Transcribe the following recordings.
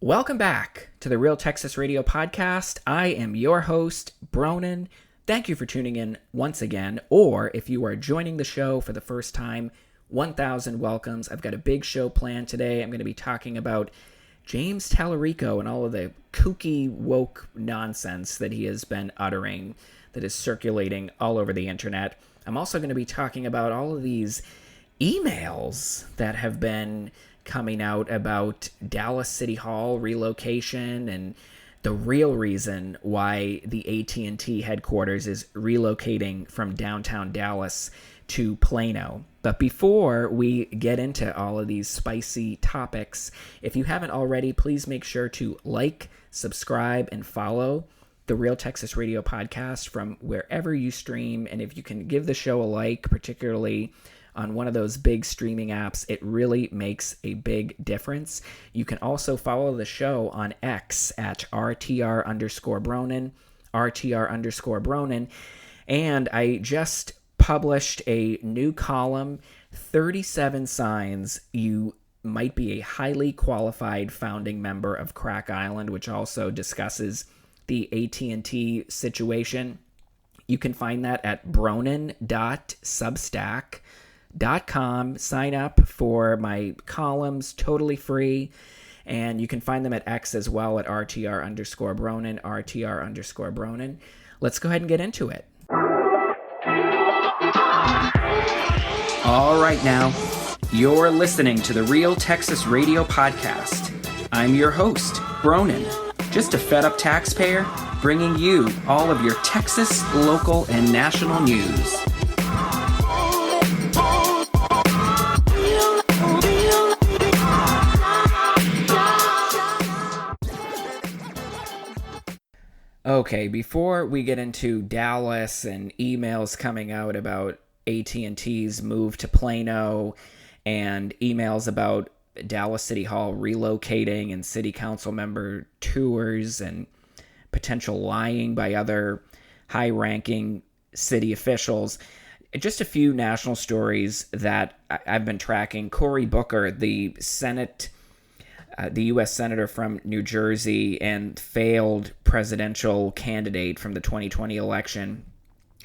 Welcome back to the Real Texas Radio Podcast. I am your host, Bronan. Thank you for tuning in once again, or if you are joining the show for the first time, 1,000 welcomes. I've got a big show planned today. I'm going to be talking about James Talarico and all of the kooky, woke nonsense that he has been uttering that is circulating all over the internet. I'm also going to be talking about all of these emails that have been coming out about Dallas City Hall relocation and the real reason why the AT&T headquarters is relocating from downtown Dallas to Plano. But before we get into all of these spicy topics, if you haven't already, please make sure to like, subscribe, and follow the Real Texas Radio Podcast from wherever you stream. And if you can give the show a like, particularly on one of those big streaming apps, it really makes a big difference. You can also follow the show on X at RTR_Bronan, RTR_Bronan. And I just published a new column, 37 Signs You Might Be a Highly Qualified Founding Member of Crack Island, which also discusses the AT&T situation. You can find that at bronan.substack.com. Sign up for my columns, totally free. And you can find them at X as well at RTR_Bronan, RTR_Bronan. Let's go ahead and get into it. All right, now, you're listening to the Real Texas Radio Podcast. I'm your host, Bronan, just a fed-up taxpayer bringing you all of your Texas, local, and national news. Okay, before we get into Dallas and emails coming out about AT&T's move to Plano and emails about Dallas City Hall relocating and city council member tours and potential lying by other high-ranking city officials, just a few national stories that I've been tracking. Cory Booker, the U.S. Senator from New Jersey and failed presidential candidate from the 2020 election,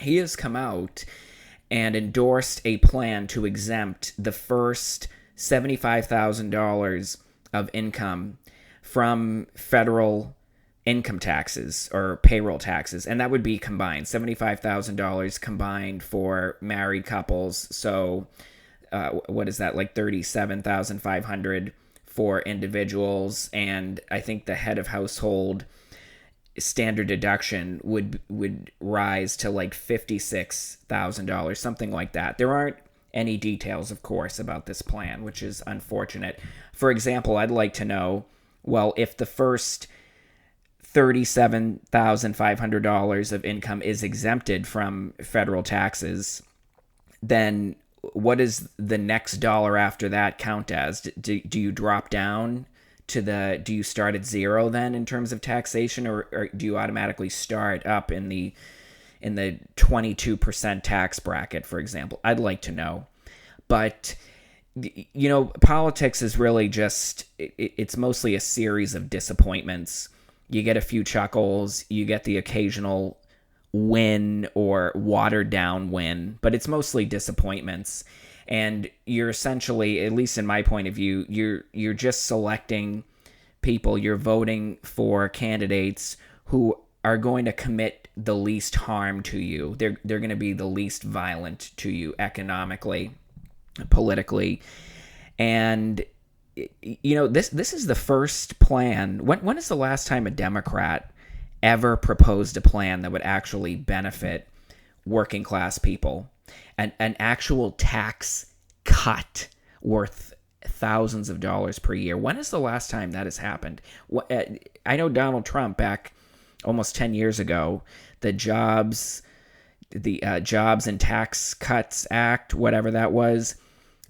he has come out and endorsed a plan to exempt the first $75,000 of income from federal income taxes or payroll taxes. And that would be combined, $75,000 combined for married couples. So what is that, like $37,500 for individuals, and I think the head of household standard deduction would rise to like $56,000, something like that. There aren't any details, of course, about this plan, which is unfortunate. For example, I'd like to know, well, if the first $37,500 of income is exempted from federal taxes, then what does the next dollar after that count as? Do you drop down to do you start at zero then in terms of taxation, or do you automatically start up in the 22% tax bracket, for example? I'd like to know. But, you know, politics is really just, it's mostly a series of disappointments. You get a few chuckles, you get the occasional win or watered down win, but it's mostly disappointments. And you're essentially, at least in my point of view, you're just selecting people, you're voting for candidates who are going to commit the least harm to you. They're going to be the least violent to you economically, politically. And you know, this is the first plan. When is the last time a Democrat ever proposed a plan that would actually benefit working class people? An actual tax cut worth thousands of dollars per year. When is the last time that has happened? I know Donald Trump, back almost 10 years ago, the Jobs and Tax Cuts Act, whatever that was,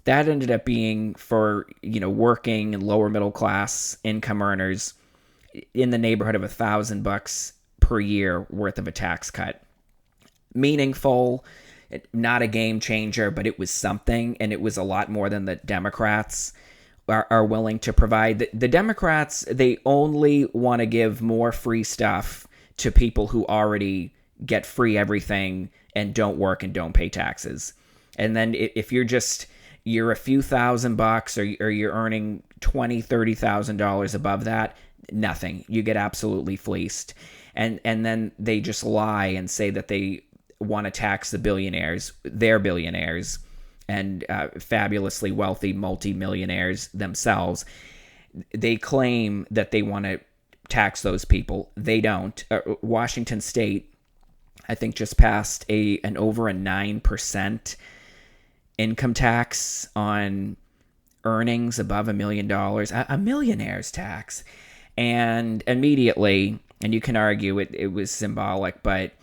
that ended up being for, you know, working and lower middle class income earners in the neighborhood of $1,000 per year worth of a tax cut. Meaningful, not a game changer, but it was something, and it was a lot more than the Democrats are willing to provide. The Democrats, they only want to give more free stuff to people who already get free everything and don't work and don't pay taxes. And then if you're a few $1,000 or you're earning $20,000-$30,000 above that, nothing. You get absolutely fleeced. And then they just lie and say that they want to tax the billionaires, their billionaires, and fabulously wealthy multimillionaires themselves. They claim that they want to tax those people. They don't. Washington State, I think, just passed an over a 9% income tax on earnings above $1 million, a millionaire's tax. And immediately, and you can argue it was symbolic, but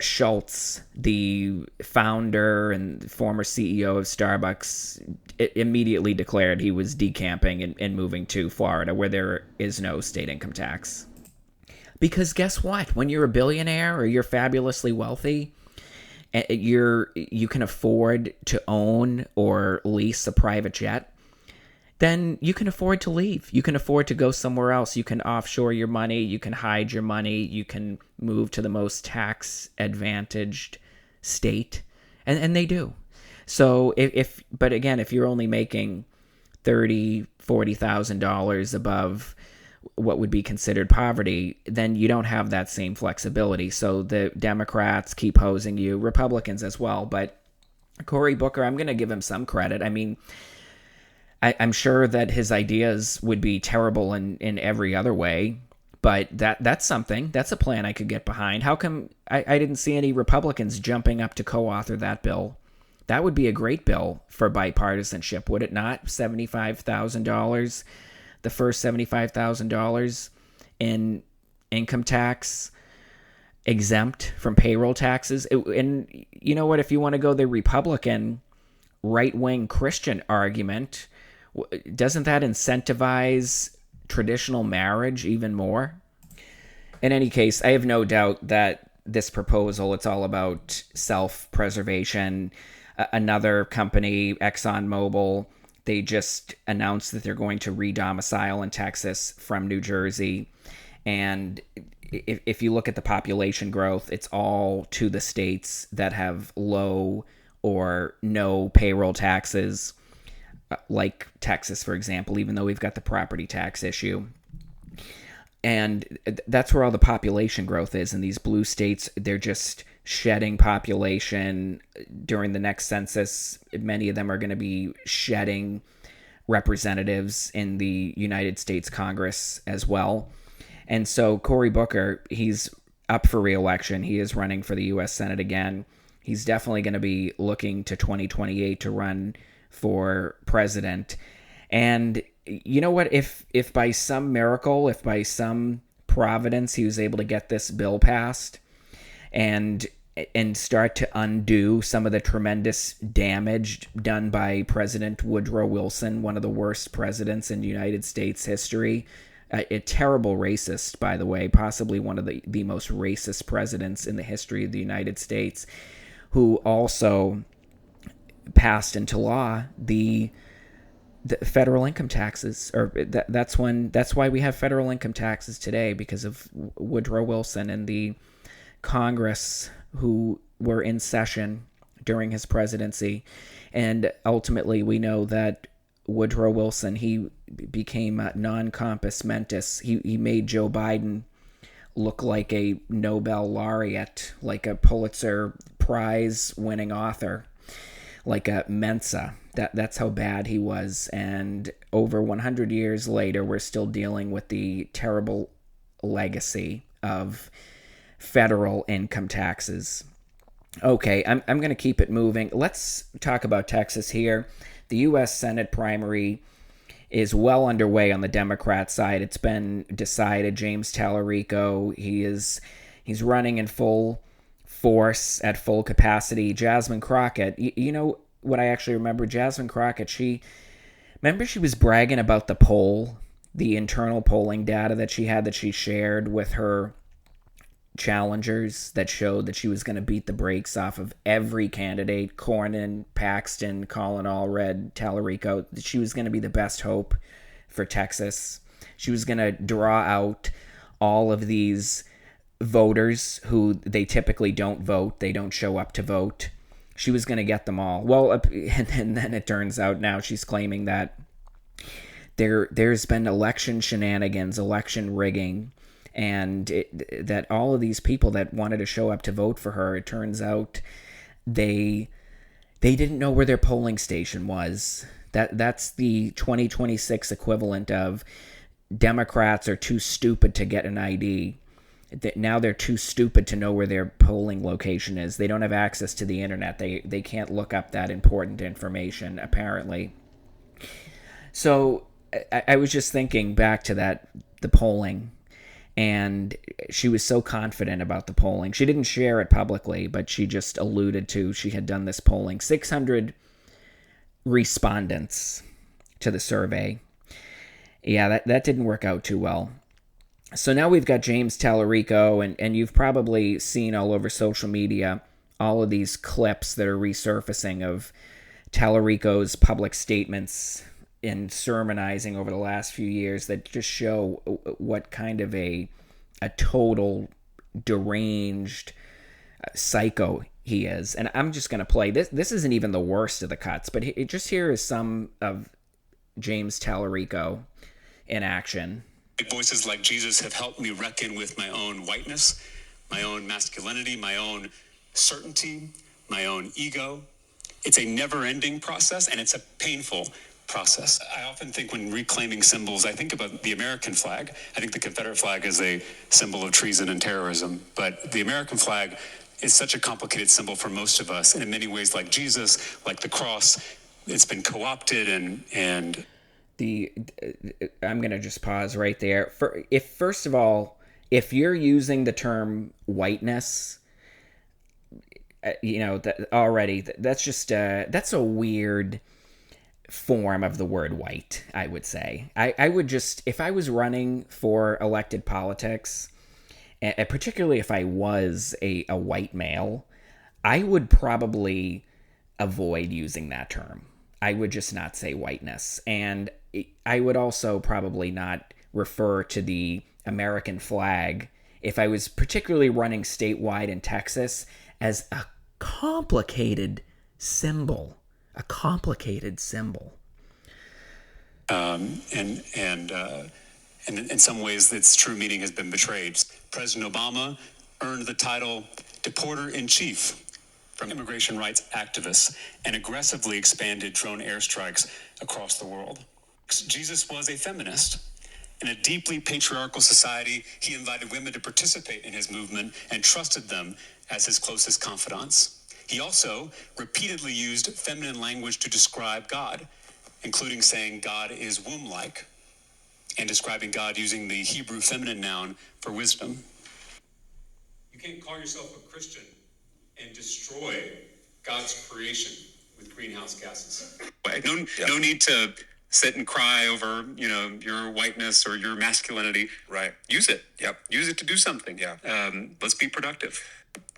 Schultz, the founder and former CEO of Starbucks, immediately declared he was decamping and moving to Florida, where there is no state income tax. Because guess what? When you're a billionaire or you're fabulously wealthy, you can afford to own or lease a private jet, then you can afford to leave. You can afford to go somewhere else. You can offshore your money. You can hide your money. You can move to the most tax-advantaged state. And they do. So but again, if you're only making $30,000, $40,000 above what would be considered poverty, then you don't have that same flexibility. So the Democrats keep hosing you, Republicans as well. But Cory Booker, I'm going to give him some credit. I mean, I'm sure that his ideas would be terrible in every other way, but that's something. That's a plan I could get behind. How come I didn't see any Republicans jumping up to co-author that bill? That would be a great bill for bipartisanship, would it not? $75,000, the first $75,000 in income tax exempt from payroll taxes. And you know what? If you want to go the Republican right-wing Christian argument, doesn't that incentivize traditional marriage even more? In any case, I have no doubt that this proposal, it's all about self-preservation. Another company, ExxonMobil, they just announced that they're going to re-domicile in Texas from New Jersey. And if you look at the population growth, it's all to the states that have low or no payroll taxes, like Texas, for example, even though we've got the property tax issue. And that's where all the population growth is. In these blue states, they're just shedding population. During the next census, many of them are going to be shedding representatives in the United States Congress as well. And so Cory Booker, he's up for re-election. He is running for the U.S. Senate again. He's definitely going to be looking to 2028 to run for president. And you know what? If by some miracle, if by some providence he was able to get this bill passed and start to undo some of the tremendous damage done by President Woodrow Wilson, one of the worst presidents in United States history, a terrible racist, by the way, possibly one of the most racist presidents in the history of the United States, who also passed into law the federal income taxes, or that's why we have federal income taxes today, because of Woodrow Wilson and the Congress who were in session during his presidency. And ultimately, we know that Woodrow Wilson, he became non compos mentis. He made Joe Biden look like a Nobel laureate, like a Pulitzer Prize winning author, like a Mensa. That's how bad he was. And over 100 years later, we're still dealing with the terrible legacy of federal income taxes. Okay, I'm going to keep it moving. Let's talk about Texas here. The U.S. Senate primary is well underway on the Democrat side. It's been decided. James Tallarico, he's running in full force at full capacity. Jasmine Crockett, you know what I actually remember? Jasmine Crockett, she was bragging about the internal polling data that she had, that she shared with her challengers that showed that she was going to beat the brakes off of every candidate, Cornyn, Paxton, Colin Allred, Tallarico. She was going to be the best hope for Texas. She was going to draw out all of these voters who they typically don't vote. They don't show up to vote. She was going to get them all. Well, and then it turns out now she's claiming that there's been election shenanigans, election rigging, and that all of these people that wanted to show up to vote for her, it turns out they didn't know where their polling station was. That's the 2026 equivalent of Democrats are too stupid to get an ID. Now they're too stupid to know where their polling location is. They don't have access to the internet. They can't look up that important information, apparently. So I was just thinking back to the polling, and she was so confident about the polling. She didn't share it publicly, but she just alluded to she had done this polling. 600 respondents to the survey. Yeah, that didn't work out too well. So now we've got James Tallarico, and you've probably seen all over social media all of these clips that are resurfacing of Tallarico's public statements and sermonizing over the last few years that just show what kind of a total deranged psycho he is. And I'm just going to play this. This isn't even the worst of the cuts, but just here is some of James Tallarico in action. Voices like Jesus have helped me reckon with my own whiteness, my own masculinity, my own certainty, my own ego. It's a never-ending process, and it's a painful process. I often think when reclaiming symbols, I think about the American flag. I think the Confederate flag is a symbol of treason and terrorism, but the American flag is such a complicated symbol for most of us, and in many ways, like Jesus, like the cross, it's been co-opted and I'm going to just pause right there. First of all, if you're using the term whiteness, that already, that's just that's a weird form of the word white, I would say. I would just, if I was running for elected politics, and particularly if I was a white male, I would probably avoid using that term. I would just not say whiteness. And I would also probably not refer to the American flag, if I was particularly running statewide in Texas, as a complicated symbol. A complicated symbol. And in some ways, its true meaning has been betrayed. President Obama earned the title Deporter-in-Chief from immigration rights activists and aggressively expanded drone airstrikes across the world. Jesus was a feminist. In a deeply patriarchal society, he invited women to participate in his movement and trusted them as his closest confidants. He also repeatedly used feminine language to describe God, including saying God is womb-like and describing God using the Hebrew feminine noun for wisdom. You can't call yourself a Christian and destroy God's creation with greenhouse gases. No need to sit and cry over, your whiteness or your masculinity. Right. Use it. Yep. Use it to do something. Yeah. Let's be productive.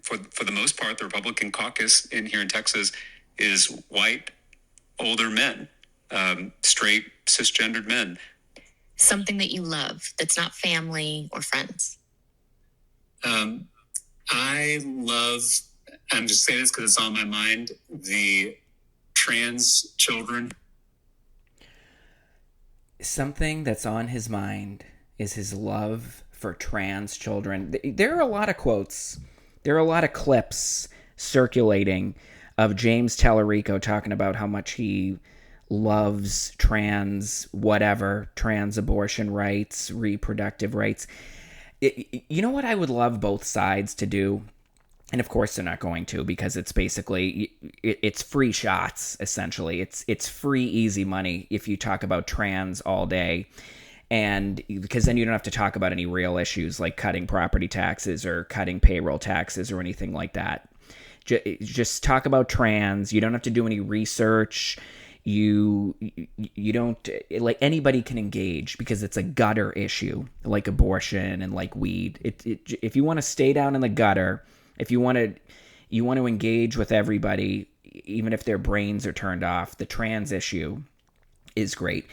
For the most part, the Republican caucus here in Texas is white, older men, straight, cisgendered men. Something that you love that's not family or friends. I love, I'm just saying this because it's on my mind, the trans children. Something that's on his mind is his love for trans children. There are a lot of quotes. There are a lot of clips circulating of James Tallarico talking about how much he loves trans abortion rights, reproductive rights. You know what I would love both sides to do? And of course they're not going to, because it's basically, it's free shots, essentially. It's free, easy money if you talk about trans all day. And because then you don't have to talk about any real issues like cutting property taxes or cutting payroll taxes or anything like that. Just talk about trans. You don't have to do any research. You don't, like, anybody can engage because it's a gutter issue, like abortion and like weed. If you want to stay down in the gutter, if you want to engage with everybody, even if their brains are turned off, the trans issue is great.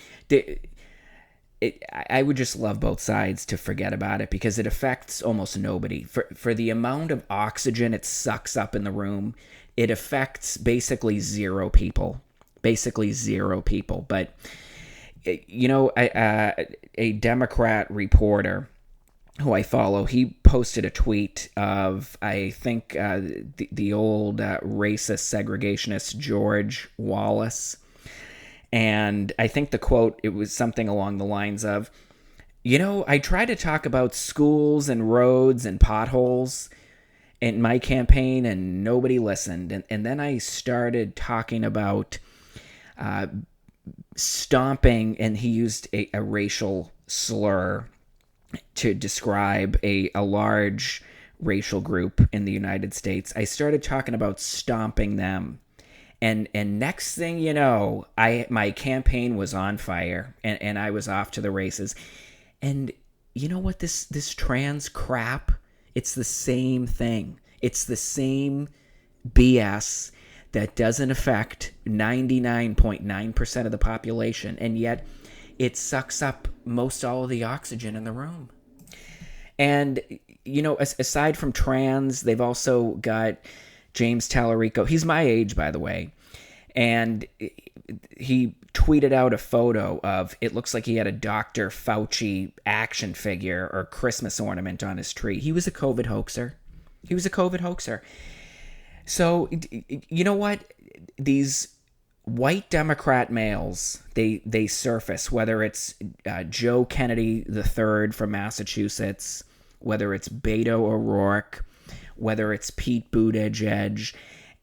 I would just love both sides to forget about it because it affects almost nobody. For the amount of oxygen it sucks up in the room, it affects basically zero people. But, you know, a Democrat reporter who I follow, he posted a tweet of, I think, the old racist segregationist George Wallace. And I think the quote, it was something along the lines of, you know, I tried to talk about schools and roads and potholes in my campaign and nobody listened. And then I started talking about stomping, and he used a racial slur to describe a large racial group in the United States. I started talking about stomping them. And next thing you know, my campaign was on fire, and I was off to the races. And you know what? This trans crap, it's the same thing. It's the same BS that doesn't affect 99.9% of the population, and yet it sucks up most all of the oxygen in the room. And, you know, aside from trans, they've also got James Tallarico. He's my age, by the way. And he tweeted out a photo of, it looks like he had a Dr. Fauci action figure or Christmas ornament on his tree. He was a COVID hoaxer. So, you know what? These white Democrat males, they surface, whether it's Joe Kennedy III from Massachusetts, whether it's Beto O'Rourke, whether it's Pete Buttigieg,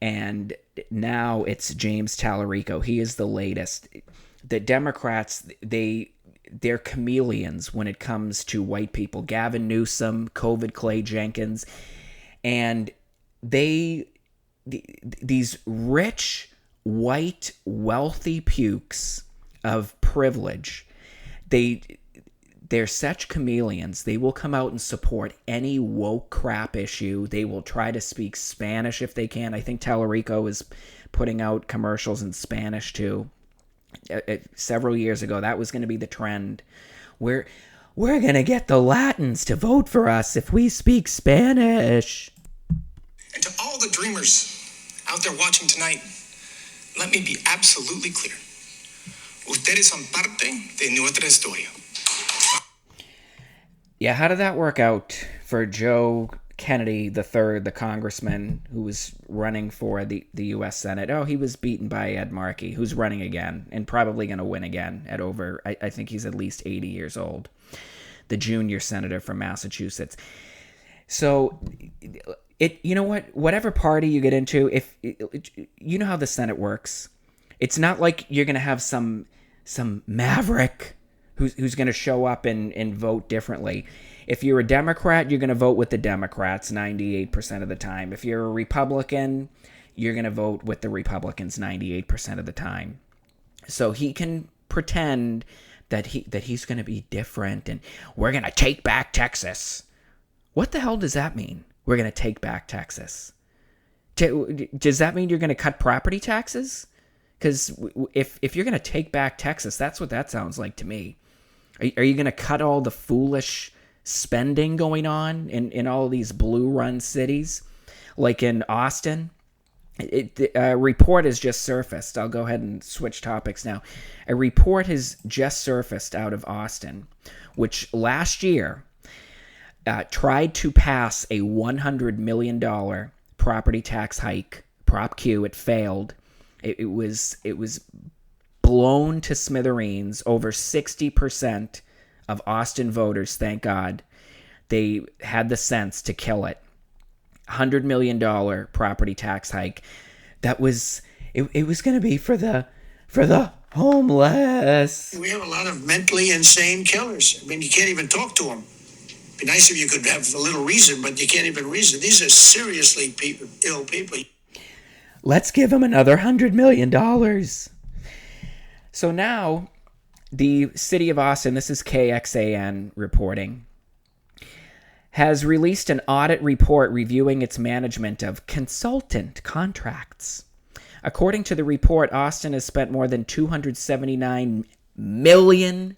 and now it's James Tallarico. He is the latest. The Democrats, they're chameleons when it comes to white people. Gavin Newsom, COVID Clay Jenkins, and these rich, white, wealthy pukes of privilege, they're such chameleons. They will come out and support any woke crap issue. They will try to speak Spanish if they can. I think Tallarico is putting out commercials in Spanish too. Several years ago, that was going to be the trend. We're going to get the Latins to vote for us if we speak Spanish. And to all the dreamers out there watching tonight, let me be absolutely clear. Ustedes son parte de nuestra historia. Yeah, how did that work out for Joe Kennedy III, the congressman who was running for the U.S. Senate? Oh, he was beaten by Ed Markey, who's running again and probably going to win again at over, I think he's at least 80 years old, the junior senator from Massachusetts. So, you know what? Whatever party you get into, if you know how the Senate works, it's not like you're going to have some maverick who's going to show up and vote differently. If you're a Democrat, you're going to vote with the Democrats 98% of the time. If you're a Republican, you're going to vote with the Republicans 98% of the time. So he can pretend that he's going to be different and we're going to take back Texas. What the hell does that mean? We're going to take back Texas. Does that mean you're going to cut property taxes? Because if you're going to take back Texas, that's what that sounds like to me. Are you going to cut all the foolish spending going on in all these blue run cities? Like in Austin? A report has just surfaced. I'll go ahead and switch topics now. A report has just surfaced out of Austin, which last year tried to pass a $100 million property tax hike, Prop Q. It failed. It was blown to smithereens. Over 60% of Austin voters, thank God, they had the sense to kill it. $100 million property tax hike. That was it was going to be for the homeless. We have a lot of mentally insane killers. I mean, you can't even talk to them. It'd be nice if you could have a little reason, but you can't even reason. These are seriously ill people. Let's give them another $100 million. So now, the city of Austin, this is KXAN reporting, has released an audit report reviewing its management of consultant contracts. According to the report, Austin has spent more than $279 million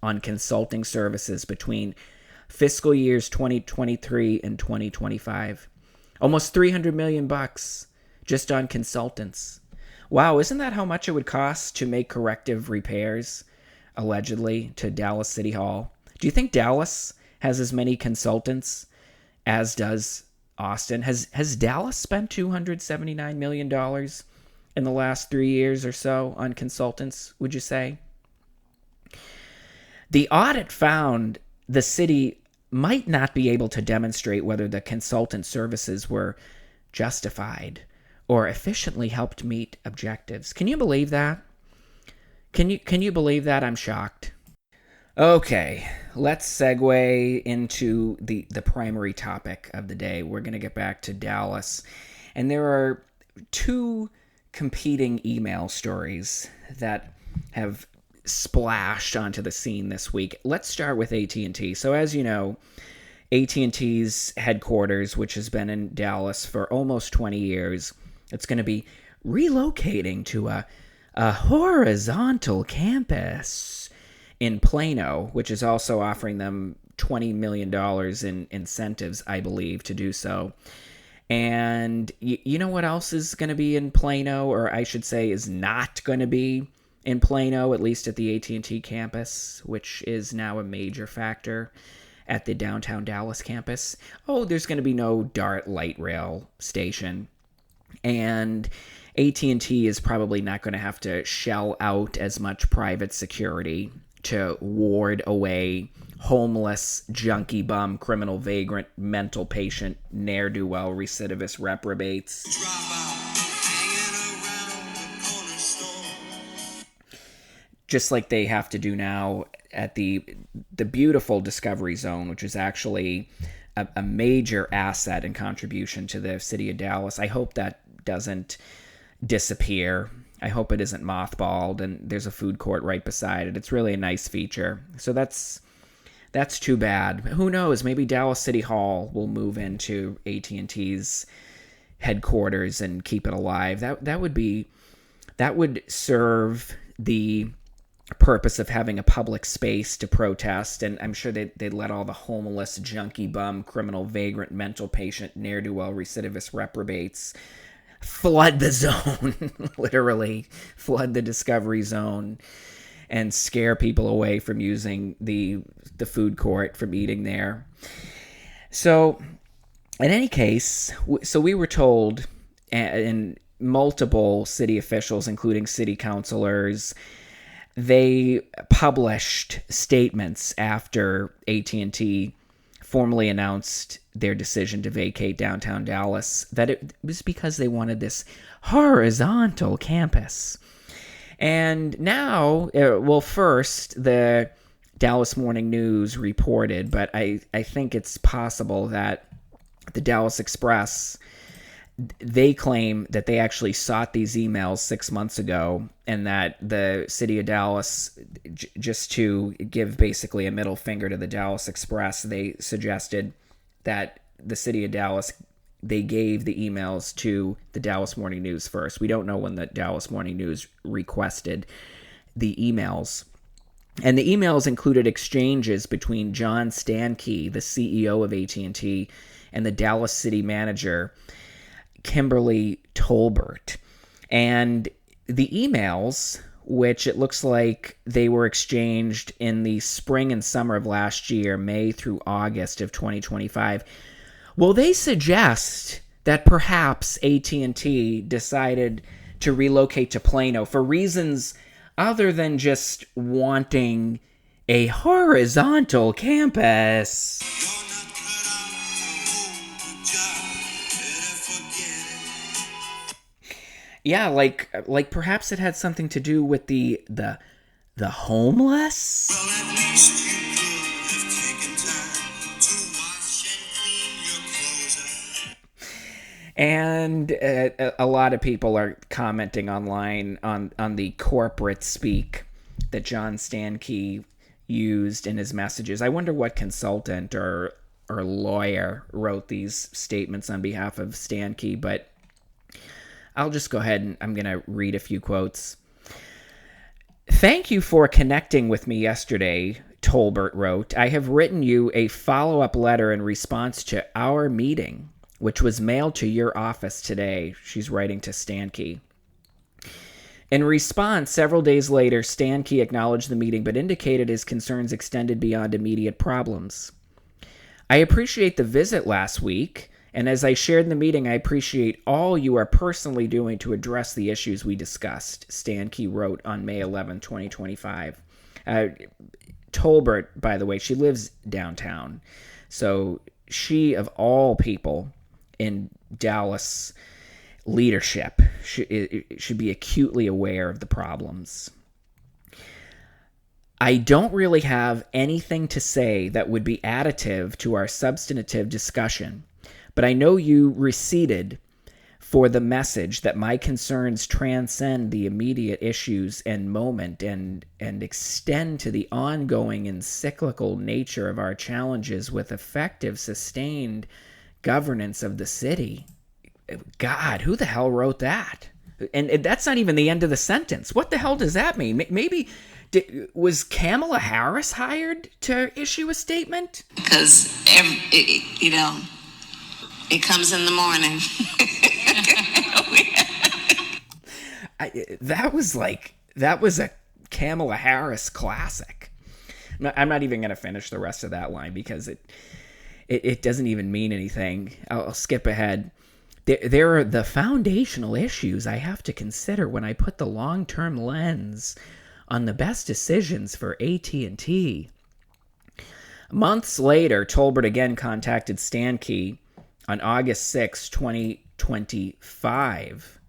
on consulting services between fiscal years 2023 and 2025. Almost $300 million just on consultants. Wow, isn't that how much it would cost to make corrective repairs, allegedly, to Dallas City Hall? Do you think Dallas has as many consultants as does Austin? Has Dallas spent $279 million in the last 3 years or so on consultants, would you say? The audit found the city might not be able to demonstrate whether the consultant services were justified or efficiently helped meet objectives. Can you believe that? Can you believe that? I'm shocked. Okay, let's segue into the primary topic of the day. We're going to get back to Dallas. And there are two competing email stories that have splashed onto the scene this week. Let's start with AT&T. So as you know, AT&T's headquarters, which has been in Dallas for almost 20 years, it's going to be relocating to a horizontal campus in Plano, which is also offering them $20 million in incentives, I believe, to do so. And you know what else is going to be in Plano, or I should say is not going to be in Plano, at least at the AT&T campus, which is now a major factor at the downtown Dallas campus? Oh, there's going to be no DART light rail station. And AT&T is probably not going to have to shell out as much private security to ward away homeless, junkie bum, criminal vagrant, mental patient, ne'er-do-well, recidivist reprobates. Just like they have to do now at the beautiful Discovery Zone, which is actually a major asset and contribution to the city of Dallas. I hope that doesn't disappear. I hope it isn't mothballed, and there's a food court right beside it. It's really a nice feature. So that's too bad. Who knows? Maybe Dallas City Hall will move into AT&T's headquarters and keep it alive. That would serve the purpose of having a public space to protest, and I'm sure they'd let all the homeless, junkie bum, criminal vagrant, mental patient, ne'er-do-well, recidivist reprobates flood the zone, literally flood the Discovery Zone, and scare people away from using the food court, from eating there. So, in any case, so we were told, and multiple city officials, including city councilors, they published statements after AT&T formally announced their decision to vacate downtown Dallas that it was because they wanted this horizontal campus. And now, first, the Dallas Morning News reported, but I think it's possible that the Dallas Express, they claim that they actually sought these emails 6 months ago, and that the city of Dallas, just to give basically a middle finger to the Dallas Express, they suggested that the city of Dallas, they gave the emails to the Dallas Morning News first. We don't know when the Dallas Morning News requested the emails. And the emails included exchanges between John Stankey, the CEO of AT&T, and the Dallas city manager, Kimberly Tolbert. And the emails, which it looks like they were exchanged in the spring and summer of last year, May through August of 2025, well, they suggest that perhaps AT&T decided to relocate to Plano for reasons other than just wanting a horizontal campus. Yeah, like perhaps it had something to do with the homeless. Well, at least you could have taken time to wash and clean your clothes. And a lot of people are commenting online on the corporate speak that John Stankey used in his messages. I wonder what consultant or lawyer wrote these statements on behalf of Stankey, but I'll just go ahead and I'm going to read a few quotes. "Thank you for connecting with me yesterday," Tolbert wrote. "I have written you a follow-up letter in response to our meeting, which was mailed to your office today." She's writing to Stankey. In response, several days later, Stankey acknowledged the meeting but indicated his concerns extended beyond immediate problems. "I appreciate the visit last week, and as I shared in the meeting, I appreciate all you are personally doing to address the issues we discussed," Stankey wrote on May 11, 2025. Tolbert, by the way, she lives downtown. So she, of all people in Dallas leadership, should be acutely aware of the problems. "I don't really have anything to say that would be additive to our substantive discussion, but I know you receded for the message that my concerns transcend the immediate issues and moment and extend to the ongoing and cyclical nature of our challenges with effective, sustained governance of the city." God, who the hell wrote that? And that's not even the end of the sentence. What the hell does that mean? Maybe was Kamala Harris hired to issue a statement? Because, it comes in the morning. That was a Kamala Harris classic. I'm not even going to finish the rest of that line because it doesn't even mean anything. I'll skip ahead. There are the foundational issues I have to consider when I put the long-term lens on the best decisions for AT&T. Months later, Tolbert again contacted Stankey on August 6, 2025,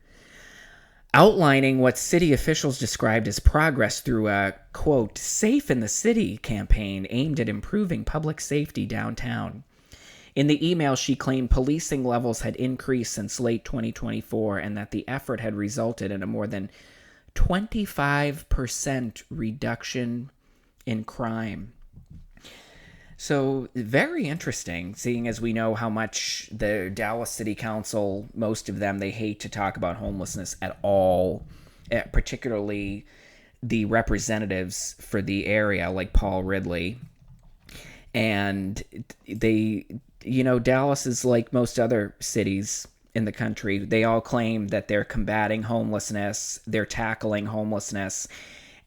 outlining what city officials described as progress through a, quote, "Safe in the City" campaign aimed at improving public safety downtown. In the email, she claimed policing levels had increased since late 2024 and that the effort had resulted in a more than 25% reduction in crime. So very interesting, seeing as we know how much the Dallas City Council, most of them, they hate to talk about homelessness at all, particularly the representatives for the area like Paul Ridley. And they, Dallas is like most other cities in the country. They all claim that they're combating homelessness, they're tackling homelessness,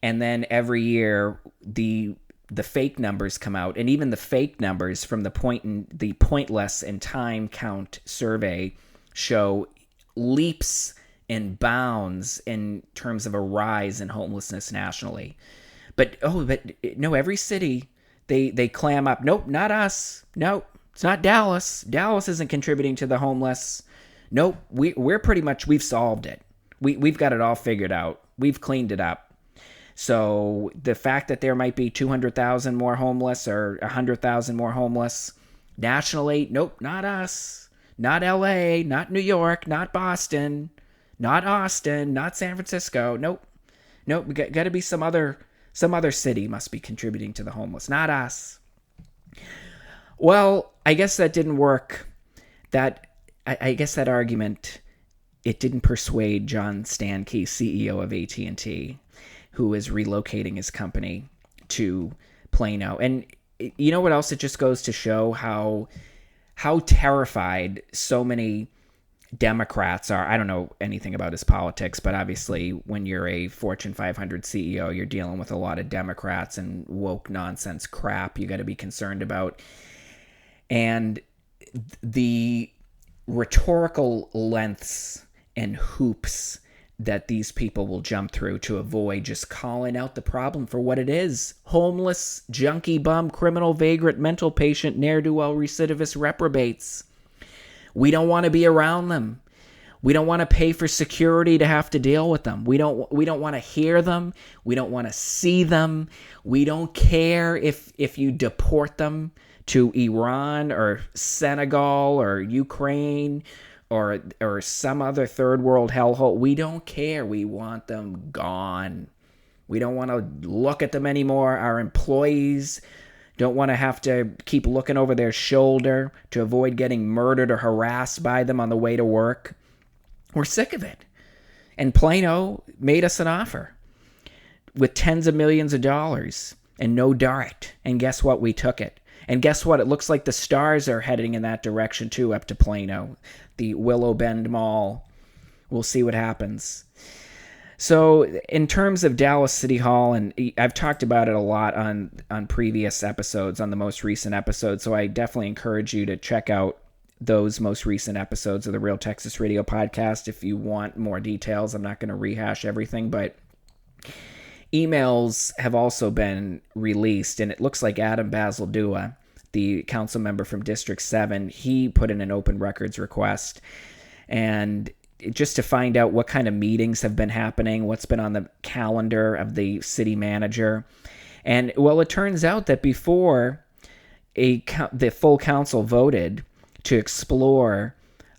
and then every year the fake numbers come out, and even the fake numbers from the Pointless and Time Count survey show leaps and bounds in terms of a rise in homelessness nationally. But no, every city they clam up. Nope, not us. Nope, it's not Dallas. Dallas isn't contributing to the homeless. Nope, we've solved it. We've got it all figured out. We've cleaned it up. So the fact that there might be 200,000 more homeless or 100,000 more homeless nationally, nope, not us. Not LA, not New York, not Boston, not Austin, not San Francisco. Nope. We got to be some other city must be contributing to the homeless, not us. Well, I guess that didn't work. I guess that argument, it didn't persuade John Stankey, CEO of AT&T, who is relocating his company to Plano. And you know what else? It just goes to show how terrified so many Democrats are. I don't know anything about his politics, but obviously when you're a Fortune 500 CEO, you're dealing with a lot of Democrats and woke nonsense crap you got to be concerned about. And the rhetorical lengths and hoops that these people will jump through to avoid just calling out the problem for what it is. Homeless, junkie, bum, criminal, vagrant, mental patient, ne'er-do-well, recidivist, reprobates. We don't want to be around them. We don't want to pay for security to have to deal with them. We don't want to hear them. We don't want to see them. We don't care if you deport them to Iran or Senegal or Ukraine or some other third world hellhole. We don't care. We want them gone. We don't want to look at them anymore. Our employees don't want to have to keep looking over their shoulder to avoid getting murdered or harassed by them on the way to work. We're sick of it. And Plano made us an offer with tens of millions of dollars and no dart. And guess what? We took it. And guess what? It looks like the stars are heading in that direction too, up to Plano, the Willow Bend Mall. We'll see what happens. So in terms of Dallas City Hall, and I've talked about it a lot on previous episodes, on the most recent episodes, so I definitely encourage you to check out those most recent episodes of the Real Texas Radio podcast if you want more details. I'm not going to rehash everything, but emails have also been released, and it looks like Adam Basildua, the council member from District 7, he put in an open records request, and just to find out what kind of meetings have been happening, what's been on the calendar of the city manager. And, well, it turns out that before the full council voted to explore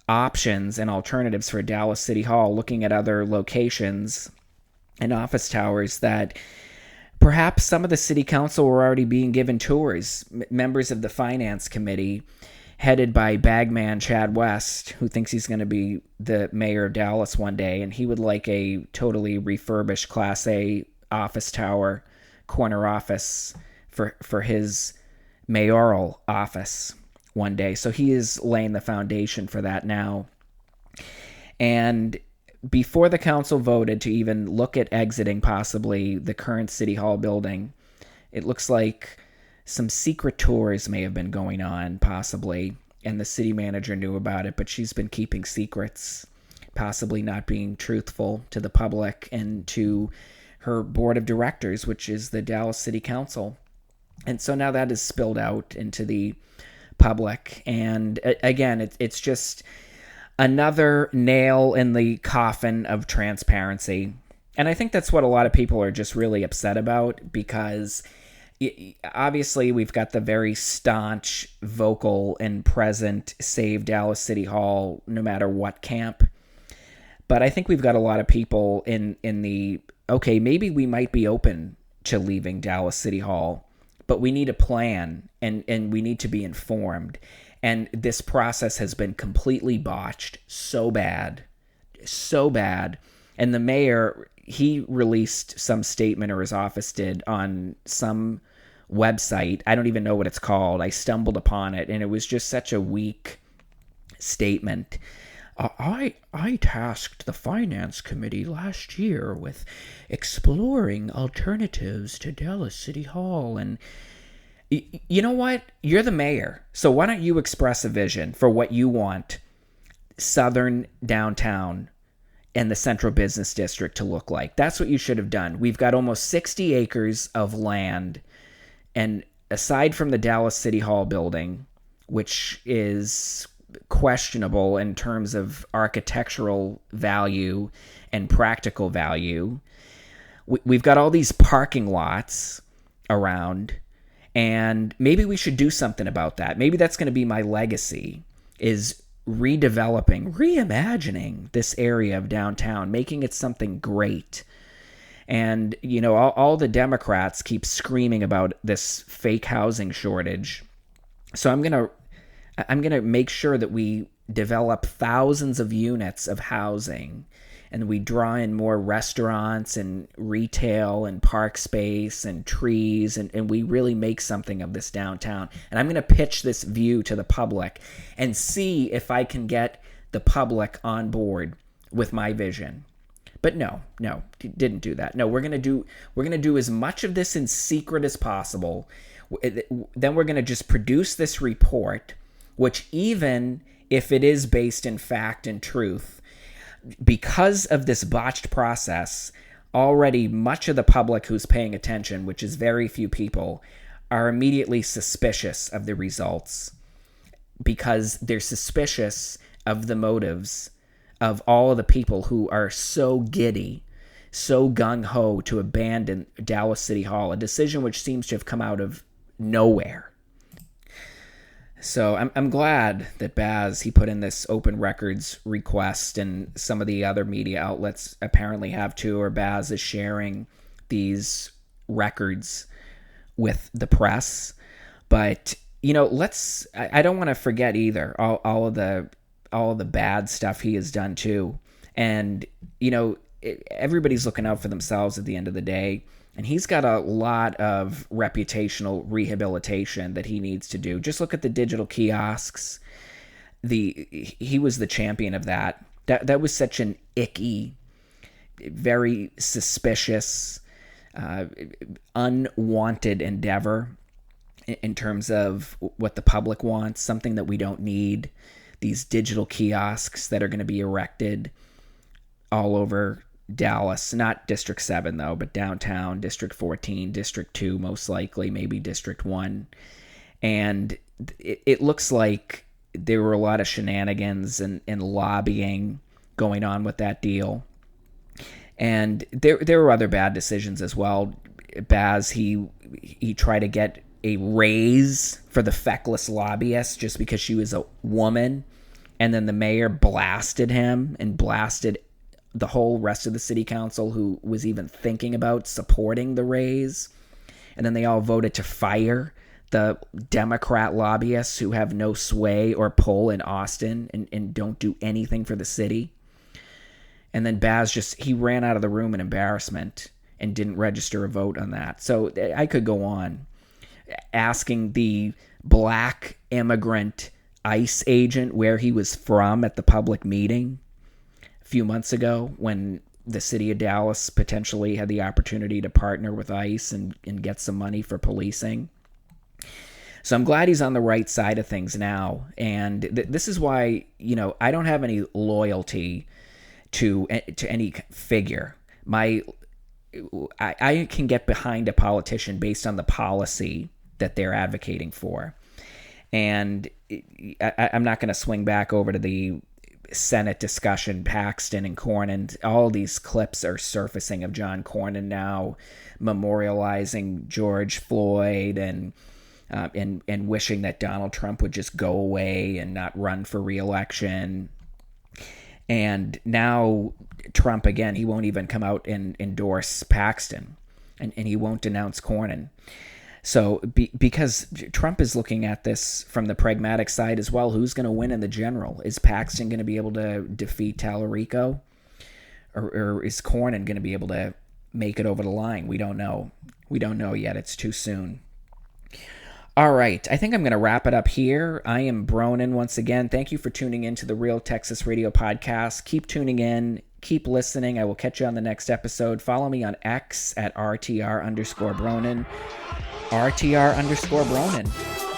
options and alternatives for Dallas City Hall, looking at other locations and office towers, that perhaps some of the city council were already being given tours. Members of the finance committee, headed by Bagman Chad West, who thinks he's going to be the mayor of Dallas one day, and he would like a totally refurbished Class A office tower, corner office for his mayoral office one day. So he is laying the foundation for that now. And before the council voted to even look at exiting possibly the current City Hall building, it looks like some secret tours may have been going on, possibly, and the city manager knew about it, but she's been keeping secrets, possibly not being truthful to the public and to her board of directors, which is the Dallas City Council. And so now that is spilled out into the public, and again, it's just another nail in the coffin of transparency. And I think that's what a lot of people are just really upset about, because obviously we've got the very staunch, vocal, and present Save Dallas City Hall no matter what camp. But I think we've got a lot of people in the, okay, maybe we might be open to leaving Dallas City Hall, but we need a plan, and we need to be informed. And this process has been completely botched, so bad. And the mayor, he released some statement, or his office did, on some website. I don't even know what it's called. I stumbled upon it, and it was just such a weak statement. I tasked the finance committee last year with exploring alternatives to Dallas City Hall, and you know what? You're the mayor, so why don't you express a vision for what you want Southern downtown and the Central Business District to look like? That's what you should have done. We've got almost 60 acres of land, and aside from the Dallas City Hall building, which is questionable in terms of architectural value and practical value, we've got all these parking lots around, and maybe we should do something about that. Maybe that's going to be my legacy, is redeveloping, reimagining this area of downtown, making it something great. And, you know, all the Democrats keep screaming about this fake housing shortage. So I'm going to make sure that we develop thousands of units of housing, and we draw in more restaurants and retail and park space and trees, and we really make something of this downtown. And I'm going to pitch this view to the public and see if I can get the public on board with my vision. But no, didn't do that. No, we're going to do as much of this in secret as possible. Then we're going to just produce this report, which, even if it is based in fact and truth, because of this botched process, already much of the public who's paying attention, which is very few people, are immediately suspicious of the results, because they're suspicious of the motives of all of the people who are so giddy, so gung-ho to abandon Dallas City Hall, a decision which seems to have come out of nowhere. So I'm glad that Baz, he put in this open records request, and some of the other media outlets apparently have too, or Baz is sharing these records with the press. But I don't want to forget either all of the bad stuff he has done too. And everybody's looking out for themselves at the end of the day, and he's got a lot of reputational rehabilitation that he needs to do. Just look at the digital kiosks. He was the champion of that. That was such an icky, very suspicious, unwanted endeavor in terms of what the public wants, something that we don't need. These digital kiosks that are going to be erected all over Dallas, not District 7 though, but downtown, District 14, District 2 most likely, maybe District 1. And it looks like there were a lot of shenanigans and lobbying going on with that deal. And there were other bad decisions as well. Baz, he tried to get a raise for the feckless lobbyist just because she was a woman. And then the mayor blasted him and blasted the whole rest of the city council who was even thinking about supporting the raise. And then they all voted to fire the Democrat lobbyists who have no sway or pull in Austin and don't do anything for the city. And then Baz he ran out of the room in embarrassment and didn't register a vote on that. So I could go on. Asking the black immigrant ICE agent where he was from at the public meeting a few months ago when the city of Dallas potentially had the opportunity to partner with ICE and get some money for policing. So I'm glad he's on the right side of things now. And this is why, I don't have any loyalty to any figure. I can get behind a politician based on the policy that they're advocating for. And I'm not going to swing back over to the Senate discussion, Paxton and Cornyn. All these clips are surfacing of John Cornyn now memorializing George Floyd and wishing that Donald Trump would just go away and not run for re-election. And now Trump, again, he won't even come out and endorse Paxton, and he won't denounce Cornyn. So because Trump is looking at this from the pragmatic side as well, who's going to win in the general? Is Paxton going to be able to defeat Tallarico? Or is Cornyn going to be able to make it over the line? We don't know. We don't know yet. It's too soon. All right. I think I'm going to wrap it up here. I am Bronin once again. Thank you for tuning in to the Real Texas Radio Podcast. Keep tuning in. Keep listening. I will catch you on the next episode. Follow me on X at RTR_Bronin. RTR_Bronin.